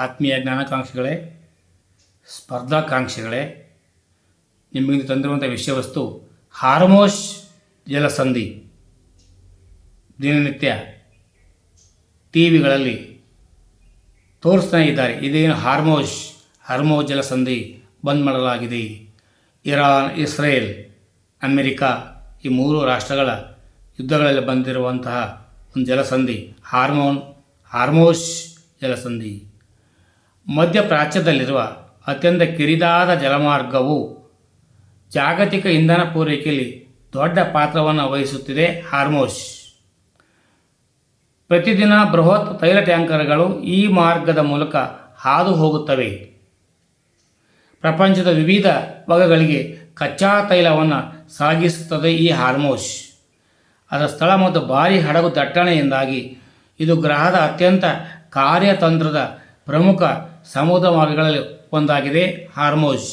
ಆತ್ಮೀಯ ಜ್ಞಾನಾಕಾಂಕ್ಷಿಗಳೇ, ಸ್ಪರ್ಧಾಕಾಂಕ್ಷಿಗಳೇ, ನಿಮಗೆ ತಂದಿರುವಂಥ ವಿಷಯವಸ್ತು ಹಾರ್ಮೋಸ್ ಜಲಸಂಧಿ. ದಿನನಿತ್ಯ ಟಿ ವಿಗಳಲ್ಲಿ ತೋರಿಸ್ತಾ ಇದ್ದಾರೆ. ಇದೇನು ಹಾರ್ಮೋಸ್ ಜಲಸಂಧಿ ಬಂದ್ ಮಾಡಲಾಗಿದೆ. ಇರಾನ್, ಇಸ್ರೇಲ್, ಅಮೆರಿಕಾ ಈ ಮೂರು ರಾಷ್ಟ್ರಗಳ ಯುದ್ಧಗಳಲ್ಲಿ ಬಂದಿರುವಂತಹ ಒಂದು ಜಲಸಂಧಿ ಹಾರ್ಮೋಸ್ ಜಲಸಂಧಿ. ಮಧ್ಯಪ್ರಾಚ್ಯದಲ್ಲಿರುವ ಅತ್ಯಂತ ಕಿರಿದಾದ ಜಲಮಾರ್ಗವು ಜಾಗತಿಕ ಇಂಧನ ಪೂರೈಕೆಯಲ್ಲಿ ದೊಡ್ಡ ಪಾತ್ರವನ್ನು ವಹಿಸುತ್ತಿದೆ. ಹಾರ್ಮೋಸ್ ಪ್ರತಿದಿನ ಬೃಹತ್ ತೈಲ ಟ್ಯಾಂಕರ್ಗಳು ಈ ಮಾರ್ಗದ ಮೂಲಕ ಹಾದು ಹೋಗುತ್ತವೆ. ಪ್ರಪಂಚದ ವಿವಿಧ ಭಾಗಗಳಿಗೆ ಕಚ್ಚಾ ತೈಲವನ್ನು ಸಾಗಿಸುತ್ತದೆ ಈ ಹಾರ್ಮೋಸ್. ಅದರ ಸ್ಥಳ ಮತ್ತು ಭಾರೀ ಹಡಗು ದಟ್ಟಣೆಯಿಂದಾಗಿ ಇದು ಗ್ರಹದ ಅತ್ಯಂತ ಕಾರ್ಯತಂತ್ರದ ಪ್ರಮುಖ ಸಮುದ್ರ ಮಾರ್ಗಗಳಲ್ಲಿ ಒಂದಾಗಿದೆ. ಹಾರ್ಮೋಸ್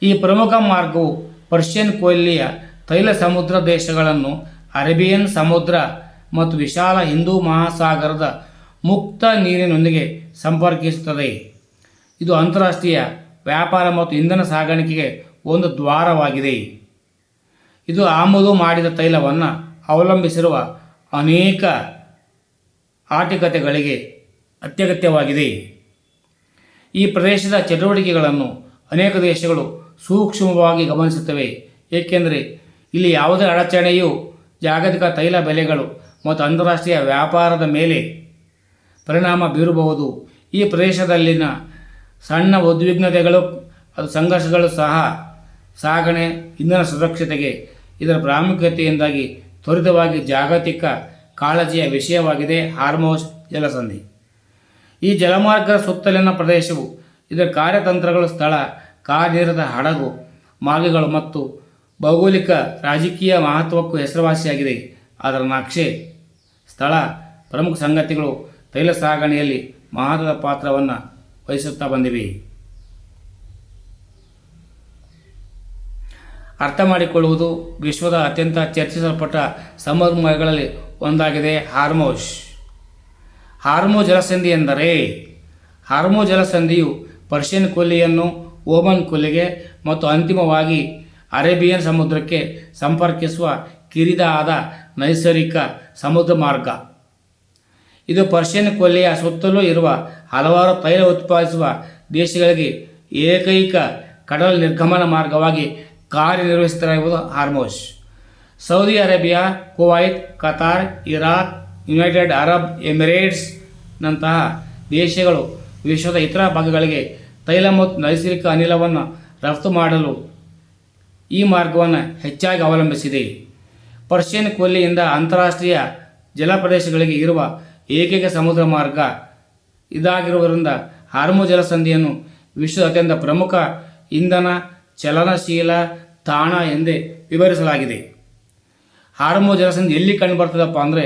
ಈ ಪ್ರಮುಖ ಮಾರ್ಗವು ಪರ್ಷಿಯನ್ ಕೊಲ್ಲಿಯ ತೈಲ ಸಮುದ್ರ ದೇಶಗಳನ್ನು ಅರೇಬಿಯನ್ ಸಮುದ್ರ ಮತ್ತು ವಿಶಾಲ ಹಿಂದೂ ಮಹಾಸಾಗರದ ಮುಕ್ತ ನೀರಿನೊಂದಿಗೆ ಸಂಪರ್ಕಿಸುತ್ತದೆ. ಇದು ಅಂತಾರಾಷ್ಟ್ರೀಯ ವ್ಯಾಪಾರ ಮತ್ತು ಇಂಧನ ಸಾಗಾಣಿಕೆಗೆ ಒಂದು ದ್ವಾರವಾಗಿದೆ. ಇದು ಆಮದು ಮಾಡಿದ ತೈಲವನ್ನು ಅವಲಂಬಿಸಿರುವ ಅನೇಕ ಆರ್ಥಿಕತೆಗಳಿಗೆ ಅತ್ಯಗತ್ಯವಾಗಿದೆ. ಈ ಪ್ರದೇಶದ ಚಟುವಟಿಕೆಗಳನ್ನು ಅನೇಕ ದೇಶಗಳು ಸೂಕ್ಷ್ಮವಾಗಿ ಗಮನಿಸುತ್ತವೆ, ಏಕೆಂದರೆ ಇಲ್ಲಿ ಯಾವುದೇ ಅಡಚಣೆಯು ಜಾಗತಿಕ ತೈಲ ಬೆಲೆಗಳು ಮತ್ತು ಅಂತಾರಾಷ್ಟ್ರೀಯ ವ್ಯಾಪಾರದ ಮೇಲೆ ಪರಿಣಾಮ ಬೀರಬಹುದು. ಈ ಪ್ರದೇಶದಲ್ಲಿನ ಸಣ್ಣ ಉದ್ವಿಗ್ನತೆಗಳು ಸಂಘರ್ಷಗಳು ಸಹ ಸಾಗಣೆ ಇಂಧನ ಸುರಕ್ಷತೆಗೆ ಇದರ ಪ್ರಾಮುಖ್ಯತೆಯಿಂದಾಗಿ ತ್ವರಿತವಾಗಿ ಜಾಗತಿಕ ಕಾಳಜಿಯ ವಿಷಯವಾಗಿದೆ. ಹಾರ್ಮೋಸ್ ಜಲಸಂಧಿ ಈ ಜಲಮಾರ್ಗದ ಸುತ್ತಲಿನ ಪ್ರದೇಶವು ಇದರ ಕಾರ್ಯತಂತ್ರಗಳು, ಸ್ಥಳ, ಕಾರ್ಯನಿರತ ಹಡಗು ಮಾರ್ಗಗಳು ಮತ್ತು ಭೌಗೋಳಿಕ ರಾಜಕೀಯ ಮಹತ್ವಕ್ಕೂ ಹೆಸರುವಾಸಿಯಾಗಿದೆ. ಅದರ ನಕ್ಷೆ, ಸ್ಥಳ, ಪ್ರಮುಖ ಸಂಗತಿಗಳು ತೈಲ ಸಾಗಣೆಯಲ್ಲಿ ಮಹತ್ವದ ಪಾತ್ರವನ್ನು ವಹಿಸುತ್ತಾ ಬಂದಿವೆ. ಅರ್ಥ ಮಾಡಿಕೊಳ್ಳುವುದು ವಿಶ್ವದ ಅತ್ಯಂತ ಚರ್ಚಿಸಲ್ಪಟ್ಟ ಸಮುದ್ರ ಮಾರ್ಗಗಳಲ್ಲಿ ಒಂದಾಗಿದೆ. ಹಾರ್ಮೋಸ್ ಜಲಸಂಧಿ ಎಂದರೆ ಹಾರ್ಮೋಸ್ ಜಲಸಂಧಿಯು ಪರ್ಷಿಯನ್ ಕೊಲ್ಲಿಯನ್ನು ಓಮನ್ ಕೊಲ್ಲಿಗೆ ಮತ್ತು ಅಂತಿಮವಾಗಿ ಅರೇಬಿಯನ್ ಸಮುದ್ರಕ್ಕೆ ಸಂಪರ್ಕಿಸುವ ಕಿರಿದಾದ ನೈಸರ್ಗಿಕ ಸಮುದ್ರ ಮಾರ್ಗ. ಇದು ಪರ್ಷಿಯನ್ ಕೊಲ್ಲಿಯ ಸುತ್ತಲೂ ಇರುವ ಹಲವಾರು ತೈಲ ಉತ್ಪಾದಿಸುವ ದೇಶಗಳಿಗೆ ಏಕೈಕ ಕಡಲ ನಿರ್ಗಮನ ಮಾರ್ಗವಾಗಿ ಕಾರ್ಯನಿರ್ವಹಿಸುತ್ತಿರುವುದು Hormuz. Saudi Arabia, Kuwait, Qatar, Iraq, United Arab Emirates ನಂತಹ ದೇಶಗಳು ವಿಶ್ವದ ಇತರ ಭಾಗಗಳಿಗೆ ತೈಲ ಮತ್ತು ನೈಸರ್ಗಿಕ ಅನಿಲವನ್ನು ರಫ್ತು ಮಾಡಲು ಈ ಮಾರ್ಗವನ್ನು ಹೆಚ್ಚಾಗಿ ಅವಲಂಬಿಸಿದೆ. ಪರ್ಷಿಯನ್ ಕೊಲ್ಲಿಯಿಂದ ಅಂತಾರಾಷ್ಟ್ರೀಯ ಜಲಪ್ರದೇಶಗಳಿಗೆ ಇರುವ ಏಕೈಕ ಸಮುದ್ರ ಮಾರ್ಗ ಇದಾಗಿರುವುದರಿಂದ ಹಾರ್ಮೋಸ್ ಜಲಸಂಧಿಯನ್ನು ವಿಶ್ವದ ಅತ್ಯಂತ ಪ್ರಮುಖ ಇಂಧನ ಚಲನಶೀಲ ತಾಣ ಎಂದೇ ವಿವರಿಸಲಾಗಿದೆ. ಹಾರ್ಮೋಸ್ ಜಲಸಂಧಿ ಎಲ್ಲಿ ಕಂಡುಬರ್ತದಪ್ಪ ಅಂದರೆ,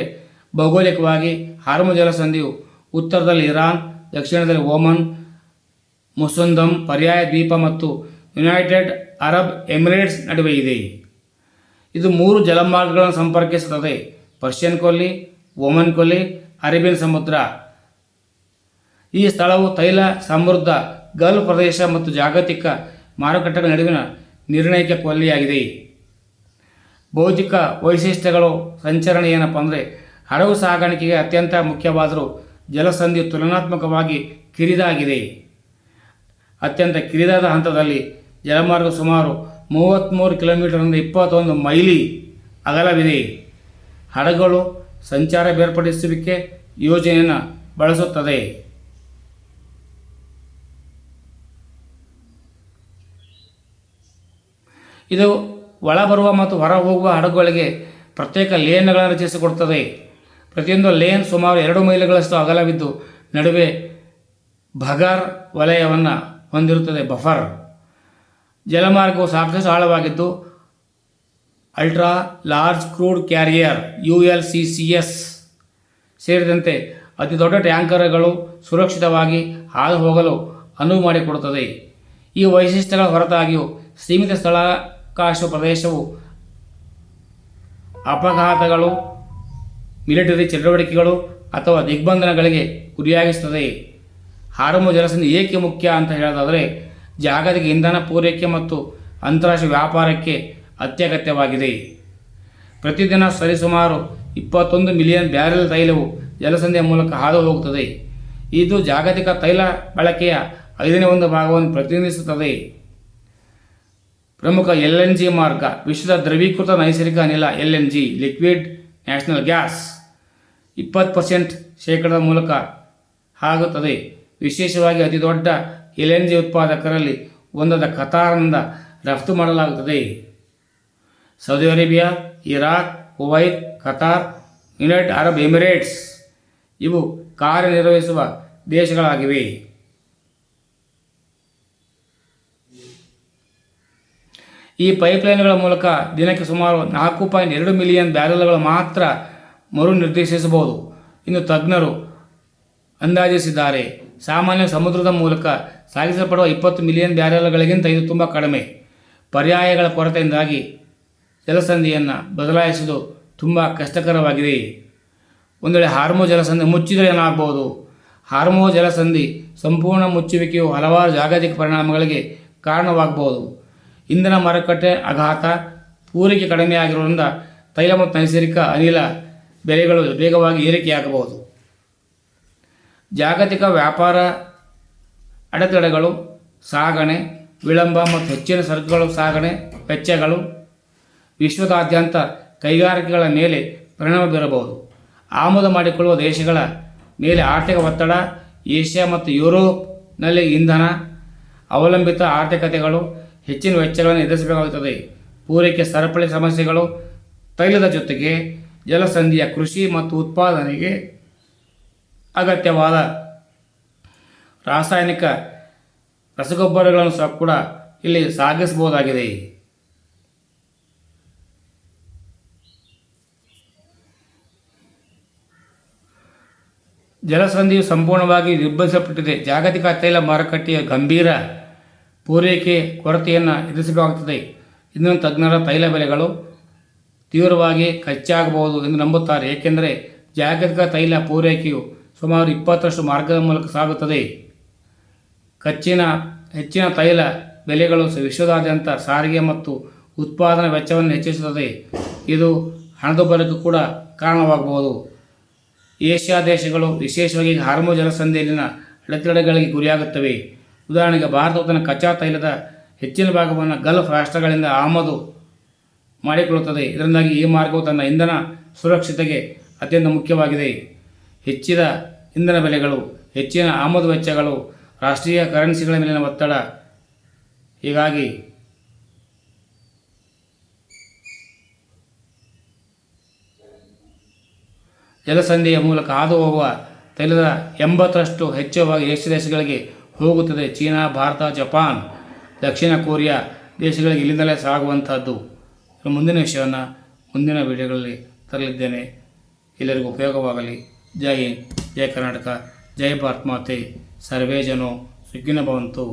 ಭೌಗೋಳಿಕವಾಗಿ ಹಾರ್ಮೋಸ್ ಜಲಸಂಧಿಯು ಉತ್ತರದಲ್ಲಿ ಇರಾನ್, ದಕ್ಷಿಣದಲ್ಲಿ ಓಮನ್, ಮುಸಂದಮ್ ಪರ್ಯಾಯ ದ್ವೀಪ ಮತ್ತು ಯುನೈಟೆಡ್ ಅರಬ್ ಎಮಿರೇಟ್ಸ್ ನಡುವೆ ಇದೆ. ಇದು ಮೂರು ಜಲಮಾರ್ಗಗಳನ್ನು ಸಂಪರ್ಕಿಸುತ್ತದೆ: ಪರ್ಷಿಯನ್ ಕೊಲ್ಲಿ, ಓಮನ್ ಕೊಲ್ಲಿ, ಅರೇಬಿಯನ್ ಸಮುದ್ರ. ಈ ಸ್ಥಳವು ತೈಲ ಸಮೃದ್ಧ ಗಲ್ಫ್ ಪ್ರದೇಶ ಮತ್ತು ಜಾಗತಿಕ ಮಾರುಕಟ್ಟೆಗಳ ನಡುವಿನ ನಿರ್ಣಾಯಕ ಕೊಲ್ಲಿಯಾಗಿದೆ. ಭೌತಿಕ ವೈಶಿಷ್ಟ್ಯಗಳು ಸಂಚರಣೆ ಏನಪ್ಪ ಅಂದರೆ, ಹಡಗು ಸಾಗಾಣಿಕೆಗೆ ಅತ್ಯಂತ ಮುಖ್ಯವಾದರೂ ಜಲಸಂಧಿಯು ತುಲನಾತ್ಮಕವಾಗಿ ಕಿರಿದಾಗಿದೆ. ಅತ್ಯಂತ ಕಿರಿದಾದ ಹಂತದಲ್ಲಿ ಜಲಮಾರ್ಗ ಸುಮಾರು 33 ಕಿಲೋಮೀಟರ್ನಿಂದ 21 ಮೈಲಿ ಅಗಲವಿದೆ. ಹಡಗುಗಳು ಸಂಚಾರ ಬೇರ್ಪಡಿಸುವಿಕೆ ಯೋಜನೆಯನ್ನು ಬಳಸುತ್ತದೆ. ಇದು ಒಳಬರುವ ಮತ್ತು ಹೊರ ಹೋಗುವ ಹಡಗುಗಳಿಗೆ ಪ್ರತ್ಯೇಕ ಲೇನ್ಗಳನ್ನು ರಚಿಸಿಕೊಡುತ್ತದೆ. ಪ್ರತಿಯೊಂದು ಲೇನ್ ಸುಮಾರು 2 ಮೈಲಿಗಳಷ್ಟು ಅಗಲವಿದ್ದು ನಡುವೆ ಬಫರ್ ವಲಯವನ್ನು ಹೊಂದಿರುತ್ತದೆ. ಜಲಮಾರ್ಗವು ಸಾಕಷ್ಟು ಆಳವಾಗಿದ್ದು ultra large crude carrier ULCCs ಸೇರಿದಂತೆ ಅತಿ ದೊಡ್ಡ ಟ್ಯಾಂಕರ್ಗಳು ಸುರಕ್ಷಿತವಾಗಿ ಹಾದು ಹೋಗಲು ಅನುವು ಮಾಡಿಕೊಡುತ್ತದೆ. ಈ ವೈಶಿಷ್ಟ್ಯಗಳ ಹೊರತಾಗಿಯೂ ಸೀಮಿತ ಸ್ಥಳಾವಕಾಶ ಪ್ರದೇಶವು ಅಪಘಾತಗಳು, ಮಿಲಿಟರಿ ಚಟುವಟಿಕೆಗಳು ಅಥವಾ ದಿಗ್ಬಂಧನಗಳಿಗೆ ಗುರಿಯಾಗಿಸುತ್ತದೆ. ಹಾರ್ಮೋ ಜಲಸಂಧಿ ಏಕೆ ಮುಖ್ಯ ಅಂತ ಹೇಳೋದಾದರೆ ಜಾಗತಿಕ ಇಂಧನ ಪೂರೈಕೆ ಮತ್ತು ಅಂತಾರಾಷ್ಟ್ರೀಯ ವ್ಯಾಪಾರಕ್ಕೆ ಅತ್ಯಗತ್ಯವಾಗಿದೆ. ಪ್ರತಿದಿನ ಸರಿಸುಮಾರು 21 ಮಿಲಿಯನ್ ಬ್ಯಾರೆಲ್ ತೈಲವು ಜಲಸಂಧಿಯ ಮೂಲಕ ಹಾದು ಹೋಗುತ್ತದೆ. ಇದು ಜಾಗತಿಕ ತೈಲ ಬಳಕೆಯ 1/5 ಭಾಗವನ್ನು ಪ್ರತಿನಿಧಿಸುತ್ತದೆ. ಪ್ರಮುಖ LNG ಮಾರ್ಗ ವಿಶ್ವದ ದ್ರವೀಕೃತ ನೈಸರ್ಗಿಕ ಅನಿಲ LNG ಲಿಕ್ವಿಡ್ ನ್ಯಾಷನಲ್ ಗ್ಯಾಸ್ 20% ಮೂಲಕ ಆಗುತ್ತದೆ. ವಿಶೇಷವಾಗಿ ಅತಿ ದೊಡ್ಡ LNG ಉತ್ಪಾದಕರಲ್ಲಿ ಒಂದಾದ ಕತಾರ್ನಿಂದ ರಫ್ತು ಮಾಡಲಾಗುತ್ತದೆ. Saudi Arabia, Iraq, Kuwait, Qatar, United Arab Emirates ಇವು ಕಾರ್ಯನಿರ್ವಹಿಸುವ ದೇಶಗಳಾಗಿವೆ. ಈ ಪೈಪ್ಲೈನ್ಗಳ ಮೂಲಕ ದಿನಕ್ಕೆ ಸುಮಾರು 4.2 ಮಿಲಿಯನ್ ಬ್ಯಾರೆಲ್ಗಳು ಮಾತ್ರ ಮರು ನಿರ್ದೇಶಿಸಬಹುದು ಎಂದು ತಜ್ಞರು ಅಂದಾಜಿಸಿದ್ದಾರೆ. ಸಾಮಾನ್ಯ ಸಮುದ್ರದ ಮೂಲಕ ಸಾಗಿಸಲ್ಪಡುವ 20 ಮಿಲಿಯನ್ ಬ್ಯಾರೆಲ್ಗಳಿಗಿಂತ ಇದು ತುಂಬ ಕಡಿಮೆ. ಪರ್ಯಾಯಗಳ ಕೊರತೆಯಿಂದಾಗಿ ಜಲಸಂಧಿಯನ್ನು ಬದಲಾಯಿಸುವುದು ತುಂಬ ಕಷ್ಟಕರವಾಗಿದೆ. ಒಂದು ವೇಳೆ ಹಾರ್ಮೋ ಜಲಸಂಧಿ ಮುಚ್ಚಿದರೆ ಏನಾಗಬಹುದು? ಹಾರ್ಮೋ ಜಲಸಂಧಿ ಸಂಪೂರ್ಣ ಮುಚ್ಚುವಿಕೆಯು ಹಲವಾರು ಜಾಗತಿಕ ಪರಿಣಾಮಗಳಿಗೆ ಕಾರಣವಾಗಬಹುದು. ಇಂಧನ ಮಾರುಕಟ್ಟೆ ಆಘಾತ, ಪೂರೈಕೆ ಕಡಿಮೆಯಾಗಿರುವುದರಿಂದ ತೈಲ ಮತ್ತು ನೈಸರ್ಗಿಕ ಅನಿಲ ಬೆಲೆಗಳು ವೇಗವಾಗಿ ಏರಿಕೆಯಾಗಬಹುದು. ಜಾಗತಿಕ ವ್ಯಾಪಾರ ಅಡೆತಡೆಗಳು, ಸಾಗಣೆ ವಿಳಂಬ ಮತ್ತು ಹೆಚ್ಚಿನ ಸರಕುಗಳು ಸಾಗಣೆ ವೆಚ್ಚಗಳು ವಿಶ್ವದಾದ್ಯಂತ ಕೈಗಾರಿಕೆಗಳ ಮೇಲೆ ಪರಿಣಾಮ ಬೀರಬಹುದು. ಆಮದು ಮಾಡಿಕೊಳ್ಳುವ ದೇಶಗಳ ಮೇಲೆ ಆರ್ಥಿಕ ಒತ್ತಡ, ಏಷ್ಯಾ ಮತ್ತು ಯುರೋಪ್ನಲ್ಲಿ ಇಂಧನ ಅವಲಂಬಿತ ಆರ್ಥಿಕತೆಗಳು ಹೆಚ್ಚಿನ ವೆಚ್ಚಗಳನ್ನು ಎದುರಿಸಬೇಕಾಗುತ್ತದೆ. ಪೂರೈಕೆ ಸರಪಳಿ ಸಮಸ್ಯೆಗಳು, ತೈಲದ ಜೊತೆಗೆ ಜಲಸಂಧಿಯ ಕೃಷಿ ಮತ್ತು ಉತ್ಪಾದನೆಗೆ ಅಗತ್ಯವಾದ ರಾಸಾಯನಿಕ ರಸಗೊಬ್ಬರಗಳನ್ನು ಸಹ ಕೂಡ ಇಲ್ಲಿ ಸಾಗಿಸಬಹುದಾಗಿದೆ. ಜಲಸಂಧಿಯು ಸಂಪೂರ್ಣವಾಗಿ ನಿರ್ಬಂಧಿಸಲ್ಪಟ್ಟಿದೆ. ಜಾಗತಿಕ ತೈಲ ಮಾರುಕಟ್ಟೆಯ ಗಂಭೀರ ಪೂರೈಕೆ ಕೊರತೆಯನ್ನು ಎದುರಿಸಬೇಕಾಗುತ್ತದೆ. ಇಂದಿನ ತಜ್ಞರ ತೈಲ ಬೆಲೆಗಳು ತೀವ್ರವಾಗಿ ಕಚ್ಚಾಗಬಹುದು ಎಂದು ನಂಬುತ್ತಾರೆ, ಏಕೆಂದರೆ ಜಾಗತಿಕ ತೈಲ ಪೂರೈಕೆಯು ಸುಮಾರು 20% ಮಾರ್ಗದ ಮೂಲಕ ಸಾಗುತ್ತದೆ. ಹೆಚ್ಚಿನ ತೈಲ ಬೆಲೆಗಳು ವಿಶ್ವದಾದ್ಯಂತ ಸಾರಿಗೆ ಮತ್ತು ಉತ್ಪಾದನಾ ವೆಚ್ಚವನ್ನು ಹೆಚ್ಚಿಸುತ್ತದೆ. ಇದು ಹಣದುಬ್ಬರಕ್ಕೂ ಕೂಡ ಕಾರಣವಾಗಬಹುದು. ಏಷ್ಯಾ ದೇಶಗಳು ವಿಶೇಷವಾಗಿ ಹಾರ್ಮೋ ಜಲಸಂಧಿಯಲ್ಲಿನ ಅಡೆತಡೆಗಳಿಗೆ ಗುರಿಯಾಗುತ್ತವೆ. ಉದಾಹರಣೆಗೆ ಭಾರತವು ತನ್ನ ಕಚ್ಚಾ ತೈಲದ ಹೆಚ್ಚಿನ ಭಾಗವನ್ನು ಗಲ್ಫ್ ರಾಷ್ಟ್ರಗಳಿಂದ ಆಮದು ಮಾಡಿಕೊಳ್ಳುತ್ತದೆ. ಇದರಿಂದಾಗಿ ಈ ಮಾರ್ಗವು ತನ್ನ ಇಂಧನ ಸುರಕ್ಷತೆಗೆ ಅತ್ಯಂತ ಮುಖ್ಯವಾಗಿದೆ. ಹೆಚ್ಚಿದ ಇಂಧನ ಬೆಲೆಗಳು, ಹೆಚ್ಚಿನ ಆಮದು ವೆಚ್ಚಗಳು, ರಾಷ್ಟ್ರೀಯ ಕರೆನ್ಸಿಗಳ ಮೇಲಿನ ಒತ್ತಡ. ಹೀಗಾಗಿ ಜಲಸಂಧಿಯ ಮೂಲಕ ಹಾದು ಹೋಗುವ ತೈಲದ 80% ಹೆಚ್ಚುವಾಗಿ ಏಷ್ಯಾ ದೇಶಗಳಿಗೆ ಹೋಗುತ್ತದೆ. ಚೀನಾ, ಭಾರತ, ಜಪಾನ್, ದಕ್ಷಿಣ ಕೊರಿಯಾ ದೇಶಗಳಿಗೆ ಇಲ್ಲಿಂದಲೇ ಸಾಗುವಂಥದ್ದು. ಮುಂದಿನ ವಿಷಯವನ್ನು ಮುಂದಿನ ವಿಡಿಯೋಗಳಲ್ಲಿ ತರಲಿದ್ದೇನೆ. ಎಲ್ಲರಿಗೂ ಉಪಯೋಗವಾಗಲಿ. ಜೈ ಹಿಂದ್, ಜೈ ಕರ್ನಾಟಕ, ಜೈ ಭಾರತ್ ಮಾತೆ. ಸರ್ವೇ ಜನೋ ಸುಖಿನೋ ಭವಂತು.